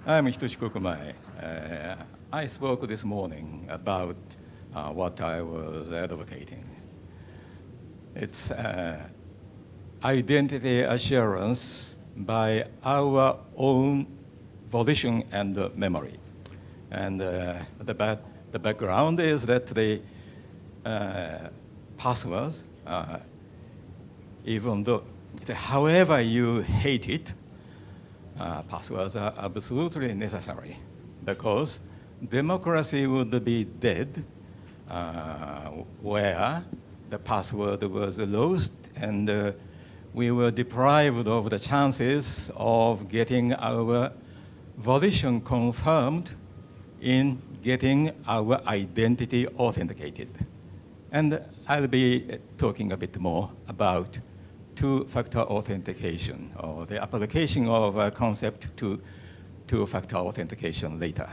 I'm Hitoshi Kokumai. I spoke this morning about what I was advocating. It's identity assurance by our own volition and memory. And the background is that the passwords, even though, however you hate it, passwords are absolutely necessary because democracy would be dead where the password was lost and we were deprived of the chances of getting our volition confirmed in getting our identity authenticated. And I'll be talking a bit more about two-factor authentication, or the application of a concept to two-factor authentication later.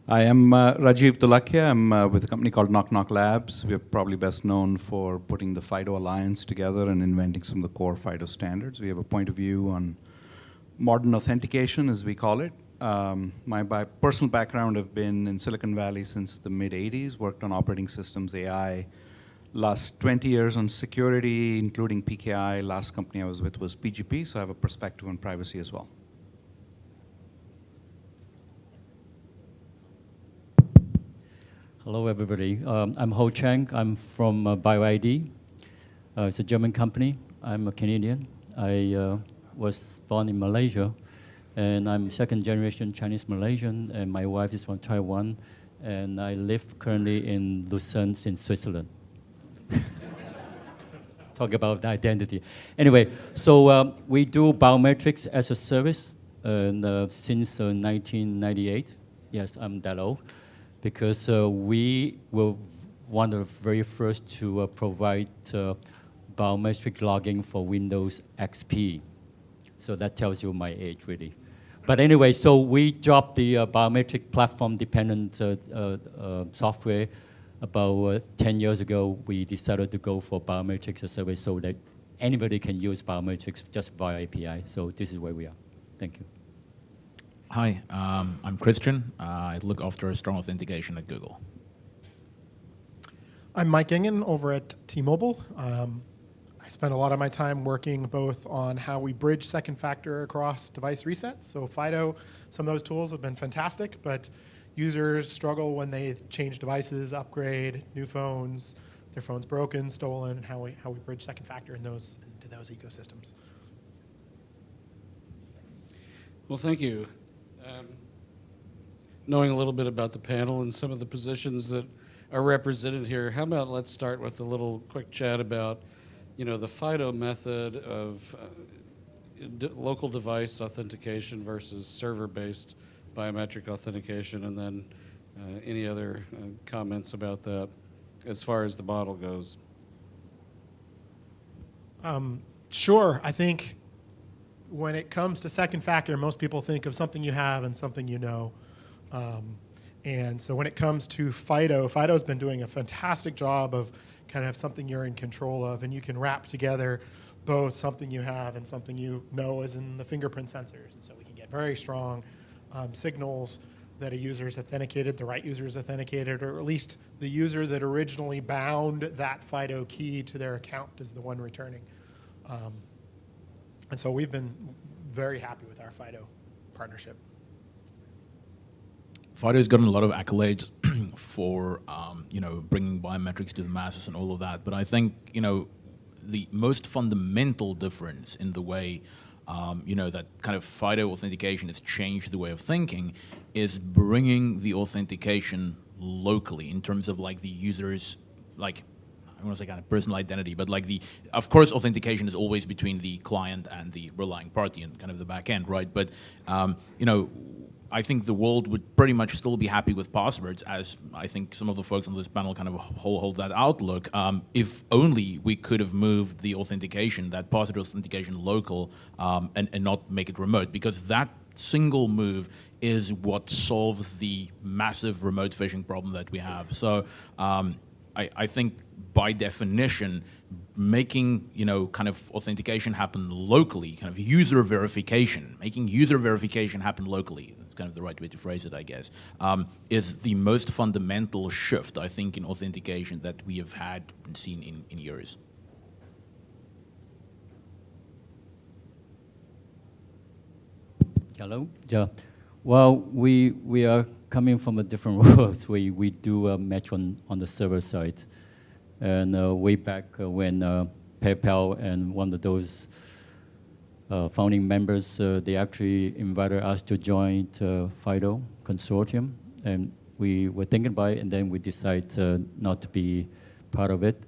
I am Rajiv Dulakia. I'm with a company called Knock Knock Labs. We're probably best known for putting the FIDO Alliance together and inventing some of the core FIDO standards. We have a point of view on modern authentication, as we call it. My personal background, I've been in Silicon Valley since the mid-'80s, worked on operating systems, AI. Last 20 years on security, including PKI. Last company I was with was PGP, so I have a perspective on privacy as well. Hello, everybody. I'm Ho Chang. I'm from BioID. It's a German company. I'm a Canadian. I was born in Malaysia, and I'm second-generation Chinese Malaysian, and my wife is from Taiwan, and I live currently in Lucerne in Switzerland. Talk about the identity. Anyway, so we do biometrics as a service since 1998. Yes, I'm that old. Because we were one of the very first to provide biometric logging for Windows XP. So that tells you my age, really. But anyway, so we dropped the biometric platform-dependent software. About 10 years ago, we decided to go for biometrics as a service so that anybody can use biometrics just via API. So this is where we are. Thank you. Hi, I'm Christian. I look after strong authentication at Google. I'm Mike Ingen over at T-Mobile. I spend a lot of my time working both on how we bridge second factor across device resets. So FIDO, some of those tools have been fantastic, but users struggle when they change devices, upgrade, new phones, their phone's broken, stolen, and how we bridge second factor into those ecosystems. Well, thank you. Knowing a little bit about the panel and some of the positions that are represented here, how about let's start with a little quick chat about, the FIDO method of local device authentication versus server-based biometric authentication, and then any other comments about that as far as the model goes. Sure. I think when it comes to second factor, most people think of something you have and something you know. And so when it comes to FIDO's been doing a fantastic job of kind of something you're in control of, and you can wrap together both something you have and something you know, as in the fingerprint sensors. And so we can get very strong signals that a user is authenticated, the right user is authenticated, or at least the user that originally bound that FIDO key to their account is the one returning. And so we've been very happy with our FIDO partnership. FIDO's gotten a lot of accolades for bringing biometrics to the masses and all of that. But I think the most fundamental difference in the way that kind of FIDO authentication has changed the way of thinking is bringing the authentication locally in terms of like the user's I want to say kind of personal identity, but of course, authentication is always between the client and the relying party and kind of the back end, right? But, I think the world would pretty much still be happy with passwords, as I think some of the folks on this panel kind of hold that outlook, if only we could have moved the authentication, that password authentication local, and not make it remote, because that single move is what solves the massive remote phishing problem that we have. So I think by definition, making, kind of authentication happen locally, kind of user verification, making user verification happen locally, that's kind of the right way to phrase it, I guess, is the most fundamental shift, I think, in authentication that we have had and seen in years. Hello? Yeah. Well, we are coming from a different world. We do a match on the server side. And way back when PayPal and one of those founding members, they actually invited us to join the FIDO consortium. And we were thinking about it, and then we decided not to be part of it.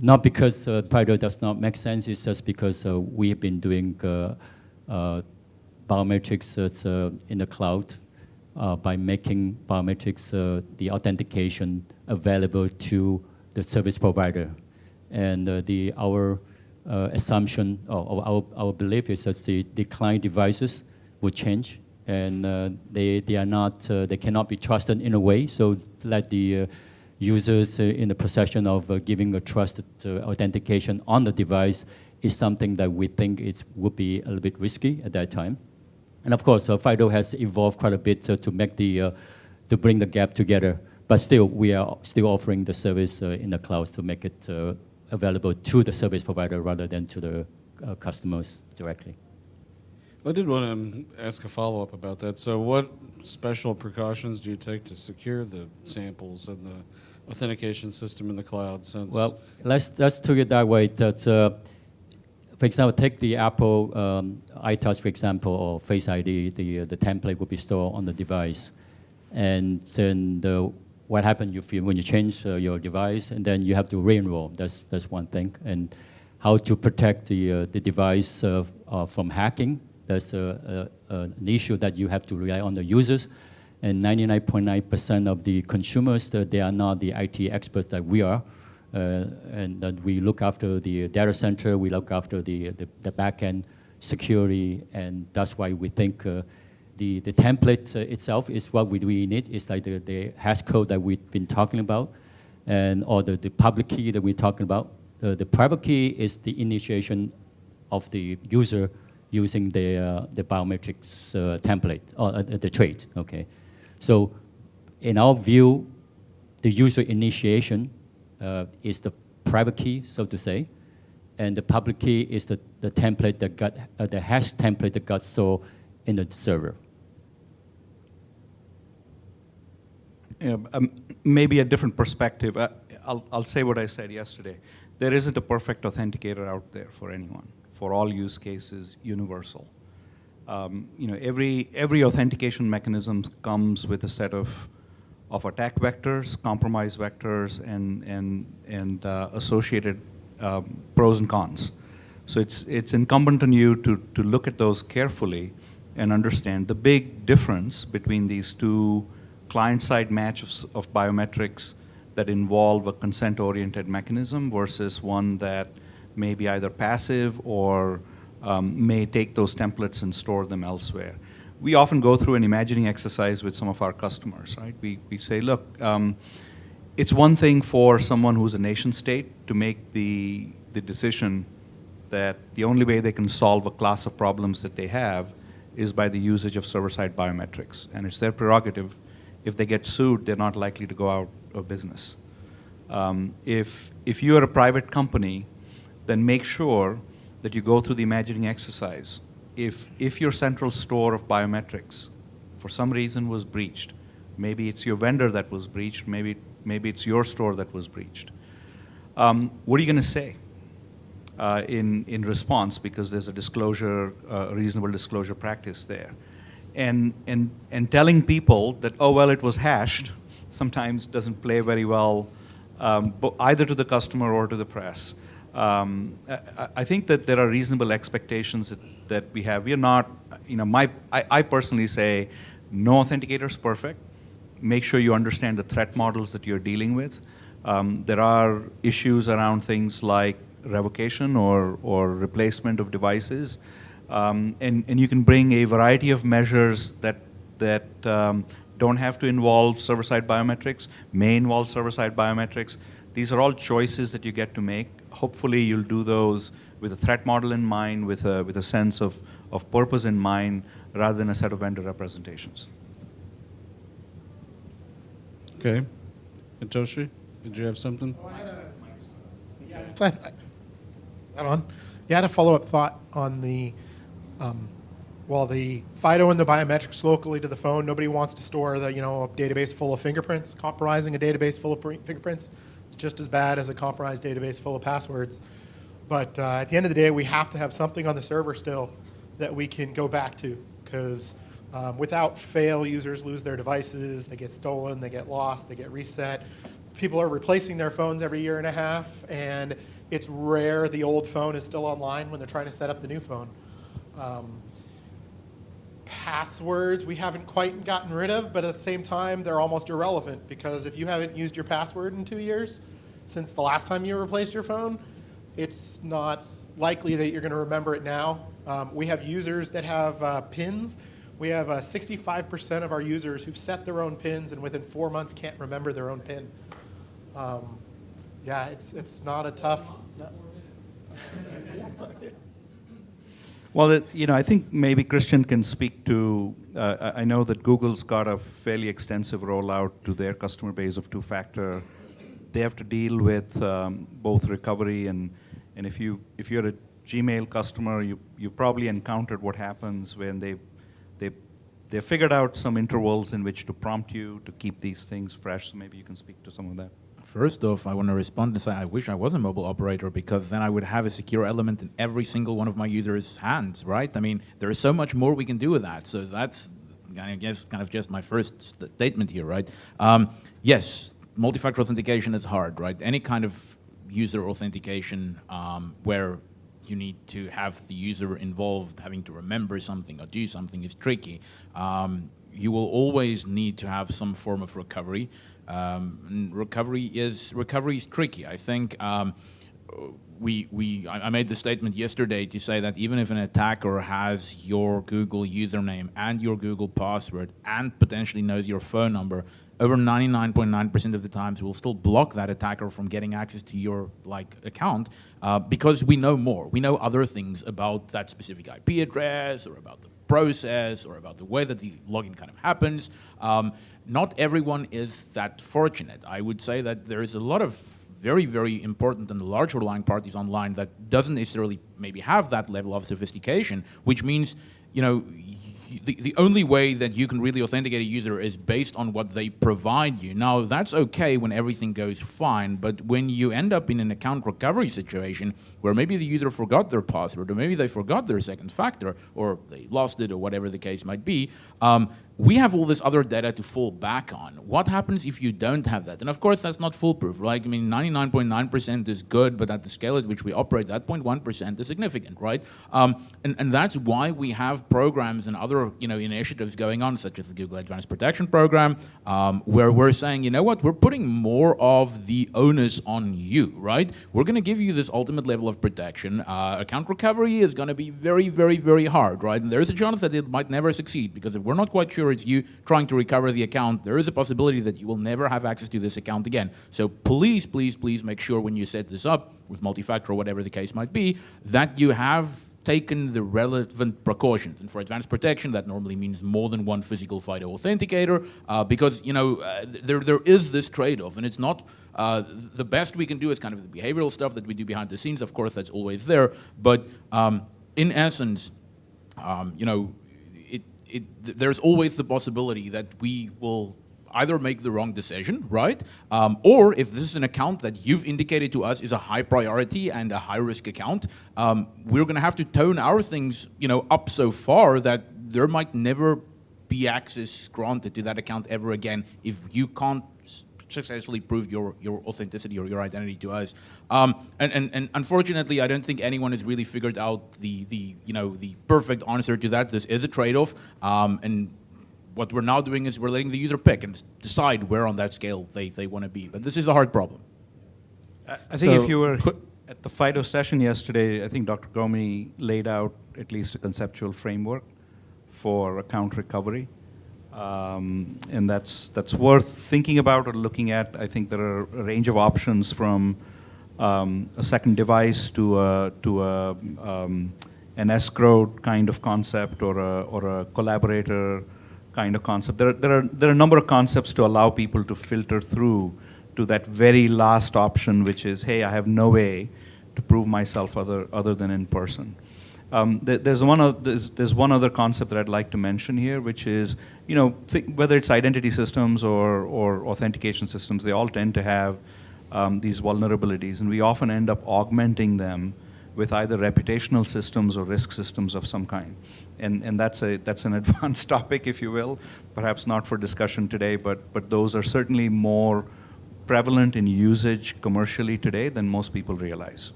Not because FIDO does not make sense, it's just because we have been doing biometrics in the cloud by making biometrics, the authentication available to the service provider. And our assumption, or our belief is that the client devices will change, and they cannot be trusted in a way, so let the users in the possession of giving a trusted authentication on the device is something that we think would be a little bit risky at that time. And of course, FIDO has evolved quite a bit to make to bring the gap together. But still, we are still offering the service in the cloud to make it available to the service provider rather than to the customers directly. I did want to ask a follow-up about that. So what special precautions do you take to secure the samples and the authentication system in the cloud? Since well, let's take it that way. That for example, take the Apple iTouch, for example, or Face ID. The template will be stored on the device, and then what happens when you change your device, and then you have to re-enroll. That's one thing. And how to protect the device from hacking. That's an issue that you have to rely on the users. And 99.9% of the consumers, they are not the IT experts that we are. And that we look after the data center, we look after the back-end security, and that's why we think the template itself is what we really need. It's like the hash code that we've been talking about, or the public key that we're talking about. The private key is the initiation of the user using the biometrics template, or the trait, okay? So in our view, the user initiation is the private key, so to say, and the public key is the template that got, the hash template that got stored in the server. Yeah, maybe a different perspective. I'll say what I said yesterday. There isn't a perfect authenticator out there for anyone, for all use cases, universal. Every authentication mechanism comes with a set of attack vectors, compromise vectors, and associated pros and cons. So it's incumbent on you to look at those carefully and understand the big difference between these two client-side matches of biometrics that involve a consent-oriented mechanism versus one that may be either passive or may take those templates and store them elsewhere. We often go through an imagining exercise with some of our customers, right? We say, look, it's one thing for someone who's a nation state to make the decision that the only way they can solve a class of problems that they have is by the usage of server-side biometrics. And it's their prerogative. If they get sued, they're not likely to go out of business. If you're a private company, then make sure that you go through the imagining exercise. If your central store of biometrics for some reason was breached, maybe it's your vendor that was breached, maybe it's your store that was breached, what are you going to say in response, because there's a disclosure, reasonable disclosure practice there. And telling people that, oh, well, it was hashed, sometimes doesn't play very well either to the customer or to the press. I think that there are reasonable expectations that we have. We are not, I personally say no authenticator is perfect. Make sure you understand the threat models that you're dealing with. There are issues around things like revocation or replacement of devices. And you can bring a variety of measures that don't have to involve server-side biometrics, may involve server-side biometrics. These are all choices that you get to make. hopefully you'll do those with a threat model in mind, with a sense of purpose in mind, rather than a set of vendor representations. Okay. Hitoshi, did you have something? So hold on. You had a follow-up thought on the, the FIDO and the biometrics locally to the phone. Nobody wants to store a database full of fingerprints. Compromising a database full of fingerprints is just as bad as a compromised database full of passwords. But at the end of the day, we have to have something on the server still that we can go back to, because without fail, users lose their devices, they get stolen, they get lost, they get reset. People are replacing their phones every year and a half, and it's rare the old phone is still online when they're trying to set up the new phone. Passwords we haven't quite gotten rid of, but at the same time, they're almost irrelevant, because if you haven't used your password in 2 years, since the last time you replaced your phone, it's not likely that you're going to remember it now. We have users that have PINs. We have 65% of our users who've set their own PINs and within 4 months can't remember their own PIN. Yeah, it's not a tough. Well, I think maybe Christian can speak to. I know that Google's got a fairly extensive rollout to their customer base of two-factor. They have to deal with both recovery and if you're a Gmail customer, you probably encountered what happens when they figured out some intervals in which to prompt you to keep these things fresh. So maybe you can speak to some of that. First off, I want to respond and say I wish I was a mobile operator, because then I would have a secure element in every single one of my users' hands, right? I mean, there is so much more we can do with that. So that's, I guess, kind of just my first statement here, right? Yes, multi-factor authentication is hard, right? Any kind of user authentication where you need to have the user involved, having to remember something or do something is tricky. You will always need to have some form of recovery. And recovery is tricky. I think I made the statement yesterday to say that even if an attacker has your Google username and your Google password and potentially knows your phone number, over 99.9% of the times we'll still block that attacker from getting access to your account because we know more. We know other things about that specific IP address or about the process or about the way that the login kind of happens. Not everyone is that fortunate. I would say that there is a lot of very, very important and large relying parties online that doesn't necessarily maybe have that level of sophistication, which means, the only way that you can really authenticate a user is based on what they provide you. Now, that's okay when everything goes fine, but when you end up in an account recovery situation where maybe the user forgot their password, or maybe they forgot their second factor, or they lost it, or whatever the case might be, we have all this other data to fall back on. What happens if you don't have that? And of course, that's not foolproof, right? I mean, 99.9% is good, but at the scale at which we operate, that 0.1% is significant, right? And that's why we have programs and other initiatives going on, such as the Google Advanced Protection Program, where we're saying, you know what, we're putting more of the onus on you, right? We're going to give you this ultimate level of protection. Account recovery is going to be very, very, very hard, right? And there's a chance that it might never succeed, because if we're not quite sure it's you trying to recover the account, there is a possibility that you will never have access to this account again. So please, please, please make sure when you set this up with multi-factor or whatever the case might be, that you have taken the relevant precautions. And for advanced protection, that normally means more than one physical FIDO authenticator, because there is this trade-off, and it's not the best we can do is kind of the behavioral stuff that we do behind the scenes. Of course, that's always there, but in essence, there's always the possibility that we will either make the wrong decision, right? Or if this is an account that you've indicated to us is a high priority and a high risk account, we're going to have to tone our things, up so far that there might never be access granted to that account ever again if you can't successfully prove your authenticity or your identity to us. And unfortunately, I don't think anyone has really figured out the perfect answer to that. This is a trade-off, and what we're now doing is we're letting the user pick and decide where on that scale they want to be. But this is a hard problem. I think if you were at the FIDO session yesterday, I think Dr. Kokumai laid out at least a conceptual framework for account recovery. And that's worth thinking about or looking at. I think there are a range of options from a second device to an escrow kind of concept or a collaborator kind of concept. There are a number of concepts to allow people to filter through to that very last option, which is, hey, I have no way to prove myself other than in person. There's one other concept that I'd like to mention here, which is, whether it's identity systems or authentication systems, they all tend to have these vulnerabilities, and we often end up augmenting them with either reputational systems or risk systems of some kind. And that's an advanced topic, if you will, perhaps not for discussion today, but those are certainly more prevalent in usage commercially today than most people realize.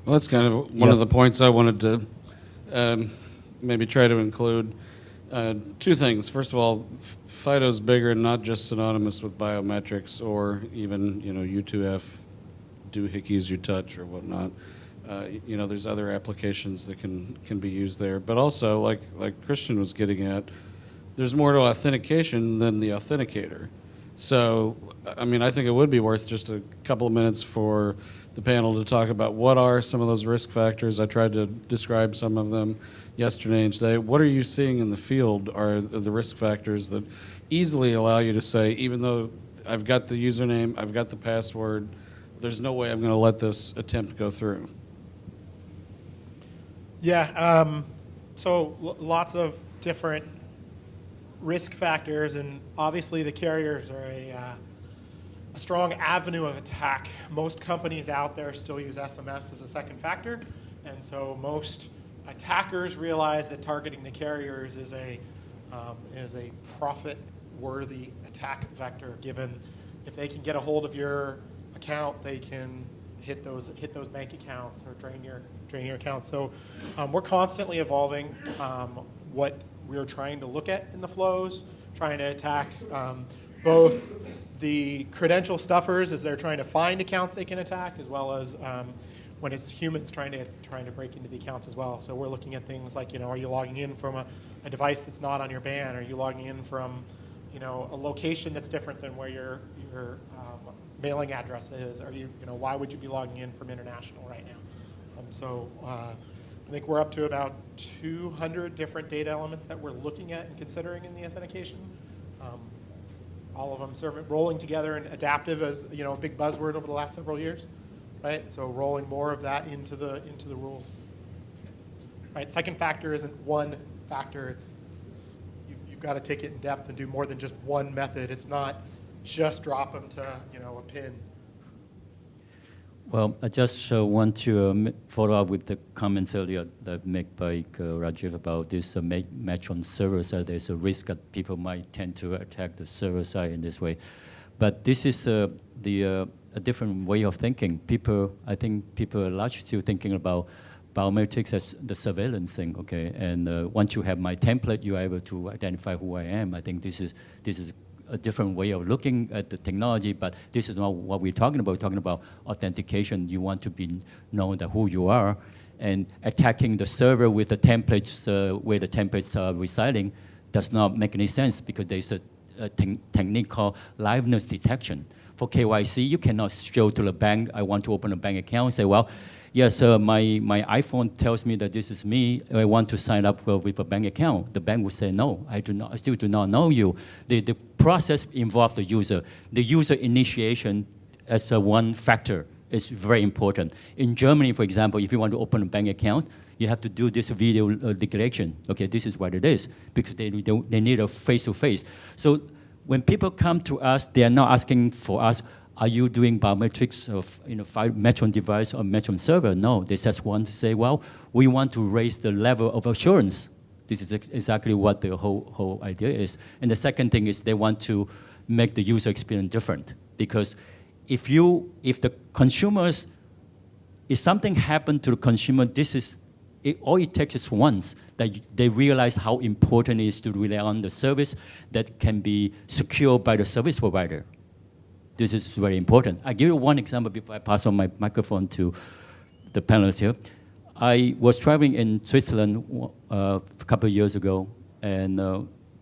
Well, that's kind of one of the points I wanted to maybe try to include. Two things. First of all, FIDO's bigger and not just synonymous with biometrics or even, U2F, doohickeys you touch or whatnot. There's other applications that can be used there. But also, like Christian was getting at, there's more to authentication than the authenticator. So, I think it would be worth just a couple of minutes for the panel to talk about what are some of those risk factors. I tried to describe some of them yesterday and today. What are you seeing in the field are the risk factors that easily allow you to say, even though I've got the username, I've got the password, there's no way I'm going to let this attempt go through? Yeah, lots of different risk factors, and obviously the carriers are a strong avenue of attack. Most companies out there still use SMS as a second factor, and so most attackers realize that targeting the carriers is a profit-worthy attack vector. Given if they can get a hold of your account, they can hit those bank accounts or drain your account. So we're constantly evolving what we're trying to look at in the flows, trying to attack both the credential stuffers as they're trying to find accounts they can attack, as well as when it's humans trying to break into the accounts as well. So we're looking at things like, are you logging in from a device that's not on your ban? Are you logging in from, a location that's different than where your mailing address is? Are you, why would you be logging in from international right now? I think we're up to about 200 different data elements that we're looking at and considering in the authentication. All of them rolling together and adaptive as a big buzzword over the last several years, right? So rolling more of that into the rules. Right. Second factor isn't one factor. It's you've got to take it in depth and do more than just one method. It's not just drop them to a pin. Well, I just want to follow up with the comments earlier that made by Rajiv about this match on server side. There's a risk that people might tend to attack the server side in this way. But this is a different way of thinking. I think people are largely still thinking about biometrics as the surveillance thing, okay? And once you have my template, you are able to identify who I am. I think this is a different way of looking at the technology, but this is not what we're talking about. We're talking about authentication. You want to be known that who you are, and attacking the server with the templates where the templates are residing does not make any sense, because there's a technique called liveness detection. For KYC, you cannot show to the bank, I want to open a bank account, say, well, yes, my iPhone tells me that this is me. I want to sign up with a bank account. The bank would say, no, I still do not know you. The process involves the user. The user initiation as one factor is very important. In Germany, for example, if you want to open a bank account, you have to do this video declaration. Okay, this is what it is, because they need a face-to-face. So when people come to us, they are not asking for us, are you doing biometrics of match on device or match on server? No, they just want to say, well, we want to raise the level of assurance. This is exactly what the whole idea is. And the second thing is they want to make the user experience different, because if the consumers, if something happened to the consumer, all it takes is once that they realize how important it is to rely on the service that can be secured by the service provider. This is very important. I'll give you one example before I pass on my microphone to the panelists here. I was traveling in Switzerland a couple of years ago, and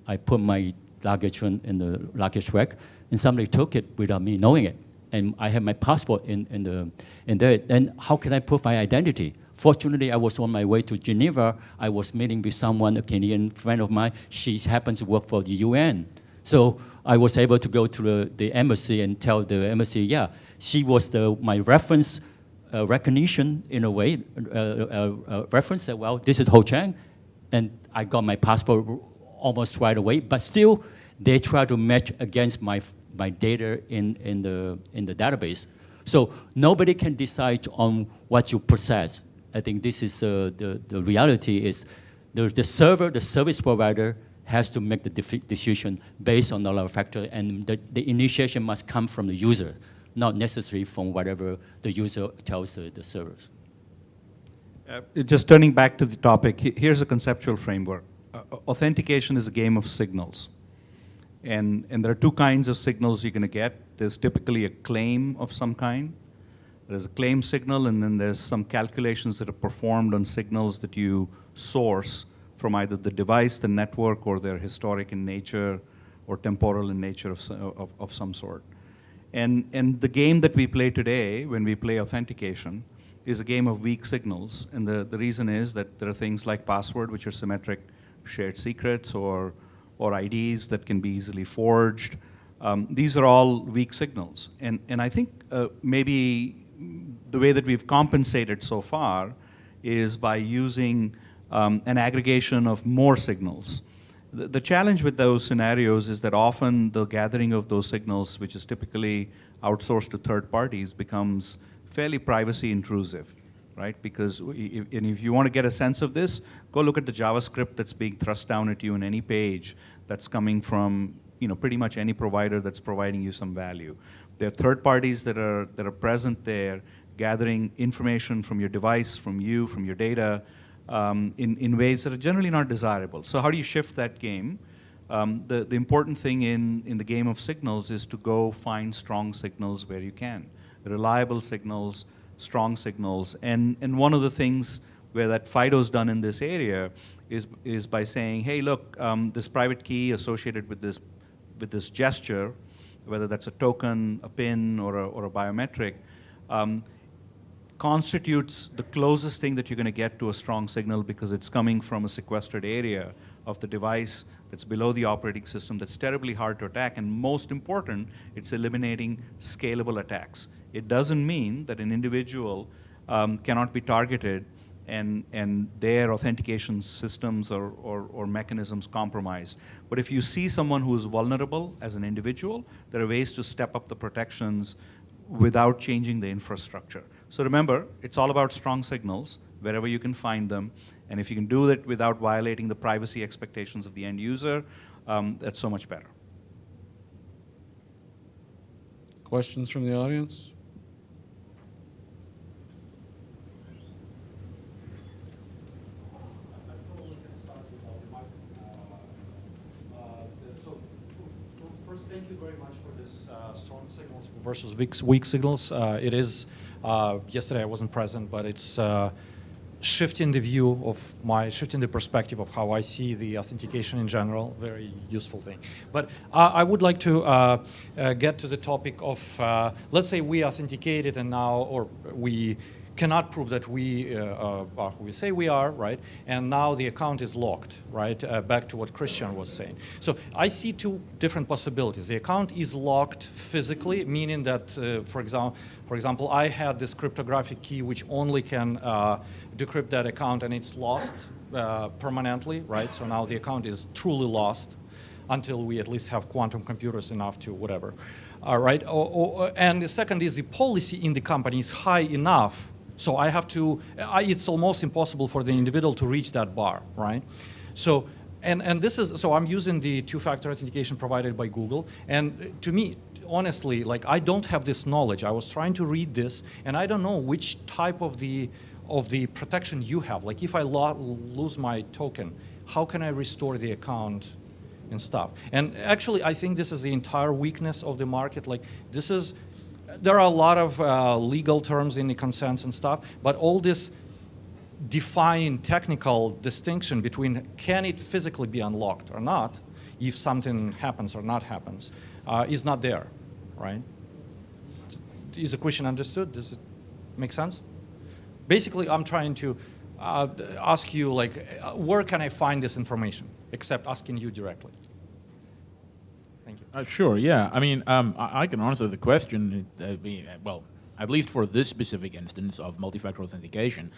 I put my luggage in the luggage rack, and somebody took it without me knowing it. and I have my passport in there. Then how can I prove my identity? Fortunately, I was on my way to Geneva. I was meeting with someone, a Canadian friend of mine. She happens to work for the UN. So I was able to go to the embassy and tell the embassy, yeah, she was my reference recognition in a way, reference that, well, this is Ho Chang. And I got my passport almost right away, but still, they try to match against my data in the database. So nobody can decide on what you process. I think this is the reality is the server, the service provider has to make the decision based on a lot of factors, and the initiation must come from the user, not necessarily from whatever the user tells the servers. Just turning back to the topic, here's a conceptual framework. Authentication is a game of signals. And there are two kinds of signals you're going to get. There's typically a claim of some kind. There's a claim signal, and then there's some calculations that are performed on signals that you source from either the device, the network, or they're historic in nature or temporal in nature of some sort. And the game that we play today, when we play authentication, is a game of weak signals. And the reason is that there are things like password, which are symmetric shared secrets, or IDs that can be easily forged. These are all weak signals. And I think maybe the way that we've compensated so far is by using an aggregation of more signals. The challenge with those scenarios is that often the gathering of those signals, which is typically outsourced to third parties, becomes fairly privacy intrusive, right? Because if you want to get a sense of this, go look at the JavaScript that's being thrust down at you in any page that's coming from pretty much any provider that's providing you some value. There are third parties that are present there, gathering information from your device, from you, from your data, in ways that are generally not desirable. So how do you shift that game? The important thing in the game of signals is to go find strong signals where you can. Reliable signals, strong signals. And one of the things where that FIDO's done in this area is by saying, hey, look, this private key associated with this gesture, whether that's a token, a PIN, or a biometric, constitutes the closest thing that you're going to get to a strong signal because it's coming from a sequestered area of the device that's below the operating system that's terribly hard to attack. And most important, it's eliminating scalable attacks. It doesn't mean that an individual cannot be targeted and their authentication systems or mechanisms compromised. But if you see someone who's vulnerable as an individual, there are ways to step up the protections without changing the infrastructure. So remember, it's all about strong signals wherever you can find them. And if you can do it without violating the privacy expectations of the end user, that's so much better. Questions from the audience? Thank you very much for this strong signals versus weak signals. It is, yesterday I wasn't present, but it's shifting the view of shifting the perspective of how I see the authentication in general, very useful thing. But I would like to get to the topic of, let's say we authenticated and now, or we cannot prove that we are who we say we are, right? And now the account is locked, right? Back to what Christian was saying. So I see two different possibilities. The account is locked physically, meaning that, for example, I had this cryptographic key which only can decrypt that account, and it's lost permanently, right? So now the account is truly lost until we at least have quantum computers enough to whatever. All right. And the second is the policy in the company is high enough. So I have to, it's almost impossible for the individual to reach that bar, right? So, and this is, so I'm using the two-factor authentication provided by Google. And to me, honestly, like I don't have this knowledge. I was trying to read this, and I don't know which type of the protection you have. Like if I lose my token, how can I restore the account and stuff? And actually, I think this is the entire weakness of the market. Like this is, there are a lot of legal terms in the consents and stuff, but all this define technical distinction between can it physically be unlocked or not, if something happens or not happens, is not there, right? is the question understood? Does it make sense? Basically, I'm trying to ask you, like, where can I find this information, except asking you directly? Thank you. Sure, yeah. I mean, I can answer the question, well, at least for this specific instance of multi-factor authentication,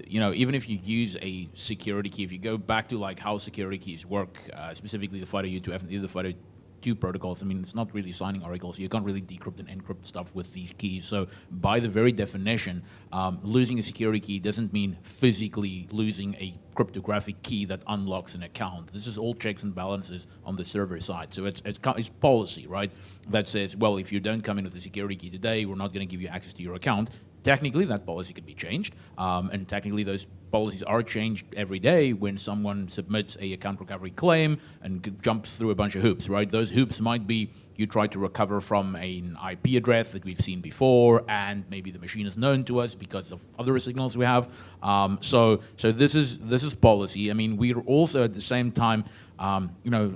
you know, even if you use a security key, if you go back to like how security keys work, specifically the FIDO-U2F and the FIDO-2 protocols, I mean, it's not really signing oracles. You can't really decrypt and encrypt stuff with these keys. So by the very definition, losing a security key doesn't mean physically losing a cryptographic key that unlocks an account. This is all checks and balances on the server side. So it's policy, right? That says, well, if you don't come in with a security key today, we're not going to give you access to your account. Technically, that policy could be changed, and technically those policies are changed every day when someone submits a account recovery claim and jumps through a bunch of hoops, right? Those hoops might be you try to recover from an IP address that we've seen before, and maybe the machine is known to us because of other signals we have. So this is policy. I mean, we're also at the same time, you know,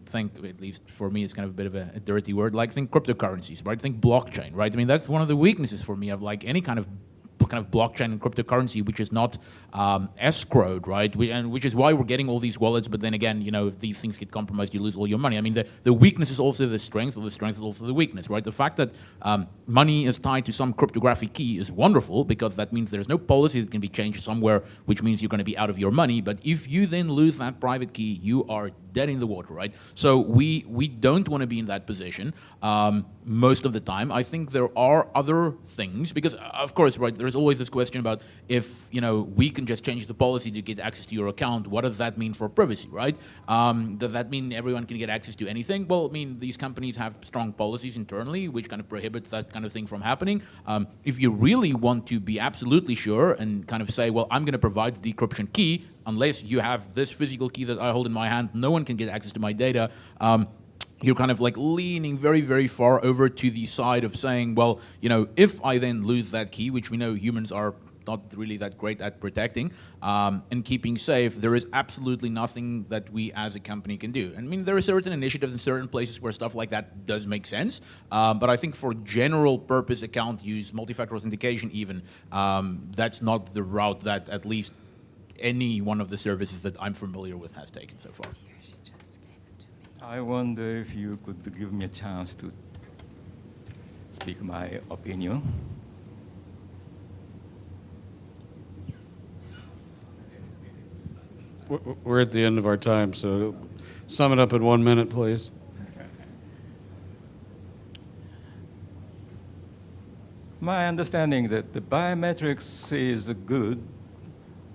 think, at least for me, it's kind of a bit of a dirty word, like think cryptocurrencies, right? Think blockchain, right? I mean, that's one of the weaknesses for me of like any kind of blockchain and cryptocurrency, which is not escrowed, right? Which is why we're getting all these wallets, but then again, you know, if these things get compromised, you lose all your money. I mean, the weakness is also the strength, or the strength is also the weakness, right? The fact that money is tied to some cryptographic key is wonderful, because that means there's no policy that can be changed somewhere, which means you're going to be out of your money. But if you then lose that private key, you are dead in the water, right? So we don't want to be in that position most of the time. I think there are other things, because of course, right, there's always this question about if, you know, we can just change the policy to get access to your account, what does that mean for privacy, right? Does that mean everyone can get access to anything? Well, I mean, these companies have strong policies internally, which kind of prohibits that kind of thing from happening. If you really want to be absolutely sure and kind of say, well, I'm going to provide the decryption key, unless you have this physical key that I hold in my hand, no one can get access to my data. You're kind of like leaning very, very far over to the side of saying, well, you know, if I then lose that key, which we know humans are not really that great at protecting and keeping safe, there is absolutely nothing that we as a company can do. I mean, there are certain initiatives in certain places where stuff like that does make sense, but I think for general purpose account use, multi-factor authentication even, that's not the route that at least any one of the services that I'm familiar with has taken so far. I wonder if you could give me a chance to speak my opinion. We're at the end of our time, so sum it up in 1 minute, please. My understanding that the biometrics is good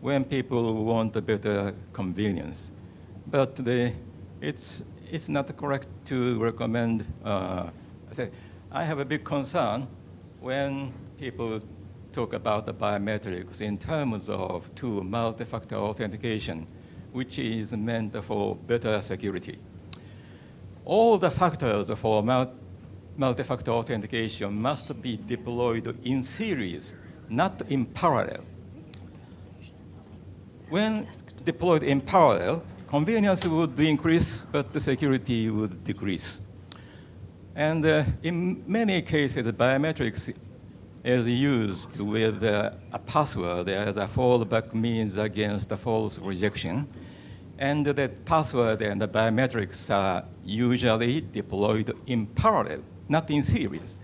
when people want a better convenience, but it's not correct to recommend. I have a big concern when people talk about the biometrics in terms of multi-factor authentication, which is meant for better security. All the factors for multi-factor authentication must be deployed in series, not in parallel. When deployed in parallel, convenience would increase, but the security would decrease. And in many cases, biometrics is used with a password as a fallback means against the false rejection. And the password and the biometrics are usually deployed in parallel, not in series,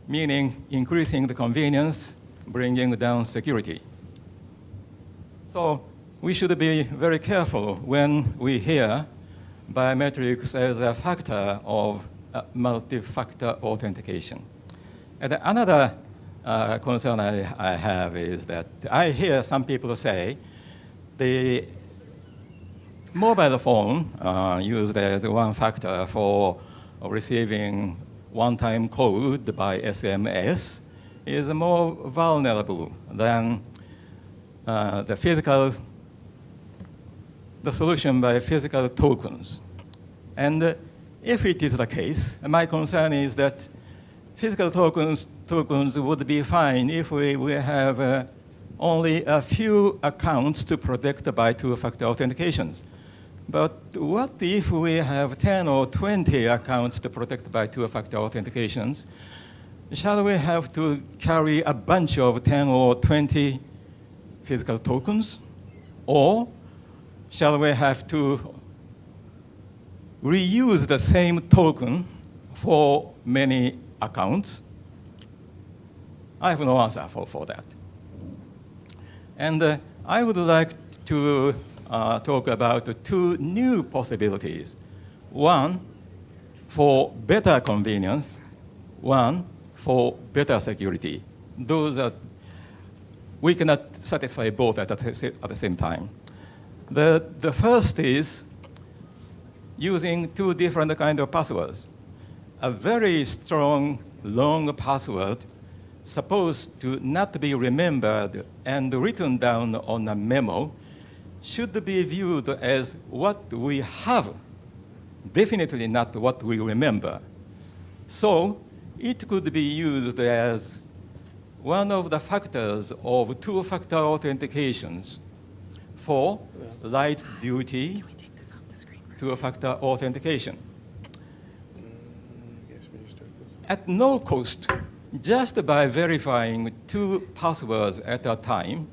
meaning increasing the convenience, bringing down security. So we should be very careful when we hear biometrics as a factor of multi-factor authentication. And another concern I have is that I hear some people say the mobile phone used as one factor for receiving one-time code by SMS is more vulnerable than the solution by physical tokens. And if it is the case, my concern is that physical tokens would be fine if we have only a few accounts to protect by two-factor authentications. But what if we have 10 or 20 accounts to protect by two-factor authentications? Shall we have to carry a bunch of 10 or 20 physical tokens? Or shall we have to reuse the same token for many accounts? I have no answer for that. And I would like to talk about two new possibilities. One for better convenience, one for better security. Those are, we cannot satisfy both at the same time. The first is using two different kinds of passwords. A very strong, long password supposed to not be remembered and written down on a memo should be viewed as what we have, definitely not what we remember. So it could be used as one of the factors of two-factor authentications for light duty two-factor authentication. At no cost, just by verifying two passwords at a time,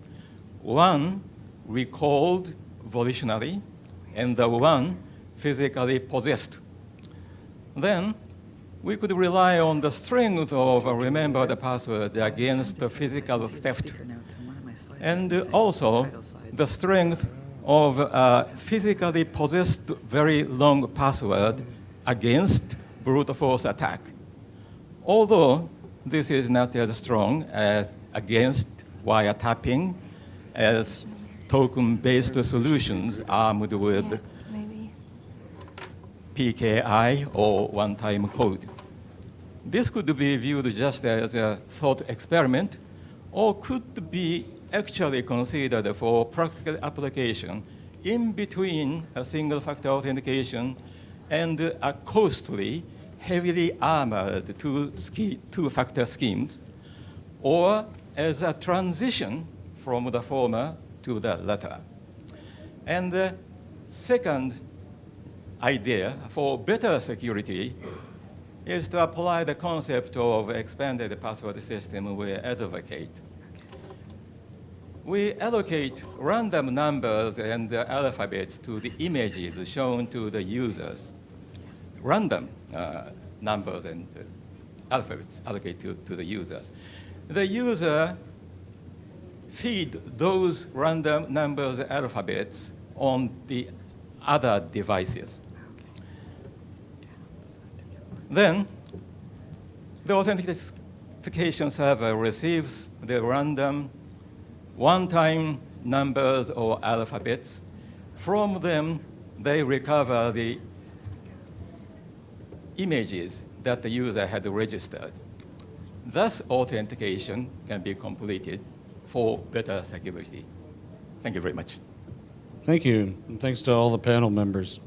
one recalled volitionally and the one physically possessed. Then we could rely on the strength of a remembered password against the physical theft, and also the strength of a physically possessed very long password against brute force attack. Although this is not as strong as against wiretapping as token-based solutions armed with PKI or one-time code. This could be viewed just as a thought experiment or could be actually considered for practical application in between a single-factor authentication and a costly, heavily armored two-factor schemes, or as a transition from the former to the latter. And the second idea for better security is to apply the concept of expanded password system we advocate. We allocate random numbers and alphabets to the images shown to the users. Random numbers and alphabets allocated to the users. The user feed those random numbers and alphabets on the other devices. Then the authentication server receives the random one-time numbers or alphabets. From them, they recover the images that the user had registered. Thus, authentication can be completed for better security. Thank you very much. Thank you, and thanks to all the panel members.